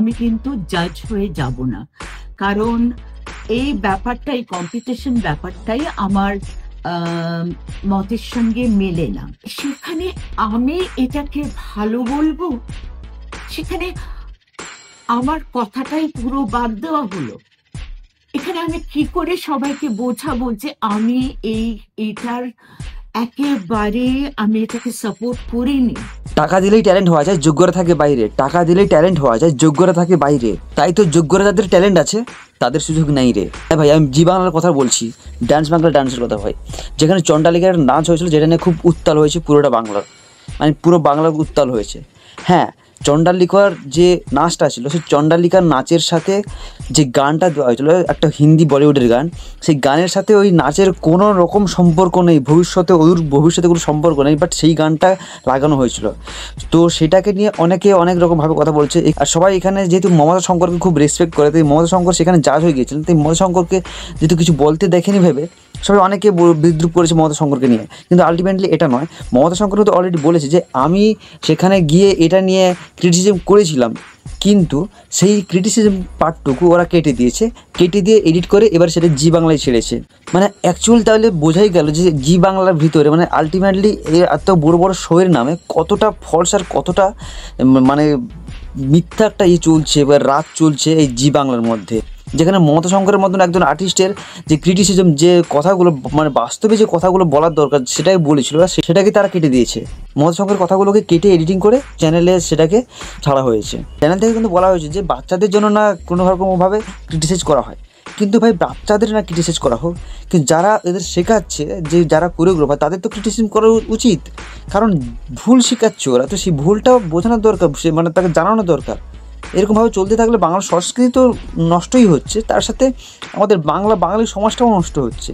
আমি কিন্তু জাজ হয়ে যাব না। কারণ এই ব্যাপারটাই কম্পিটিশন ব্যাপারটাই আমার আ মতের সঙ্গে মেলে না। সেখানে আমি এটাকে ভালো বলবো, সেখানে আমার কথাটাই পুরো বাদ দেওয়া হলো। এখানে আমি কি করে সবাইকে বোঝাবো যে আমি এটার একেবারে আমি এটাকে সাপোর্ট করিনি। টাকা দিলেই ট্যালেন্ট হওয়া যায়, যোগ্যতা থাকে বাইরে। টাকা দিলেই ট্যালেন্ট হওয়া যায়, যোগ্যতা থাকে বাইরে। তাই তো যোগ্যতা যাদের ট্যালেন্ট আছে তাদের সুযোগ নাই রে। হ্যাঁ ভাই, আমি জি বাংলার কথা বলছি, ডান্স বাংলা ডান্সের কথা ভাই। যেখানে চণ্ডালিকার ডান্স হয়েছিল, যেটা নিয়ে খুব উত্তাল হয়েছে পুরোটা বাংলার, মানে পুরো বাংলার উত্তাল হয়েছে। হ্যাঁ, চণ্ডালিকার যে নাচটা ছিল, সেই চণ্ডালিকার নাচের সাথে যে গানটা দেওয়া হয়েছিল, একটা হিন্দি বলিউডের গান, সেই গানের সাথে ওই নাচের কোনো রকম সম্পর্ক নেই, ভবিষ্যতে কোনো সম্পর্ক নেই, বাট সেই গানটা লাগানো হয়েছিল। তো সেটাকে নিয়ে অনেকে অনেক রকমভাবে কথা বলছে। আর সবাই এখানে যেহেতু মমতা শঙ্করকে খুব রেসপেক্ট করে, তাই মমতা শঙ্কর সেখানে জাজ হয়ে গিয়েছিলেন, তাই মমতা শঙ্করকে যেহেতু কিছু বলতে দেখেনি ভেবে সবাই অনেকে বিদ্রুপ করেছে মমতা শঙ্করকে নিয়ে। কিন্তু আলটিমেটলি এটা নয়, মমতা শঙ্কর তো অলরেডি বলেছে যে আমি সেখানে গিয়ে এটা নিয়ে ক্রিটিসিজম করেছিলাম, কিন্তু সেই ক্রিটিসিজম পার্টটুকু ওরা কেটে দিয়েছে, কেটে দিয়ে এডিট করে এবার সেটা জি বাংলায় ছেড়েছে। মানে অ্যাকচুয়াল তাহলে বোঝাই গেল যে জি বাংলার ভিতরে মানে আলটিমেটলি এত বড় বড় শোয়ের নামে কতটা ফলস আর কতটা মানে মিথ্যা একটা চলছে, এবার রাত চলছে এই জি বাংলার মধ্যে। যেখানে মমতা শঙ্করের মতন একজন আর্টিস্টের যে ক্রিটিসিজম, যে কথাগুলো মানে বাস্তবে যে কথাগুলো বলার দরকার সেটাই বলেছিল, আর সেটাকে তারা কেটে দিয়েছে। মমতা শঙ্করের কথাগুলোকে কেটে এডিটিং করে চ্যানেলে সেটাকে ছাড়া হয়েছে। চ্যানেল থেকে কিন্তু বলা হয়েছে যে বাচ্চাদের জন্য না কোনো রকমভাবে ক্রিটিসাইজ করা হয়, কিন্তু ভাই বাচ্চাদের না ক্রিটিসাইজ করা হোক, কিন্তু যারা এদের শেখাচ্ছে, যে যারা কোরিওগ্রাফার, তাদের তো ক্রিটিসিজম করা উচিত। কারণ ভুল শেখাচ্ছে ওরা, তো সেই ভুলটাও বোঝানোর দরকার, সে মানে তাকে জানানো দরকার। এরকমভাবে চলতে থাকলে বাংলার সংস্কৃতি তো নষ্টই হচ্ছে, তার সাথে আমাদের বাঙালি সমাজটাও নষ্ট হচ্ছে।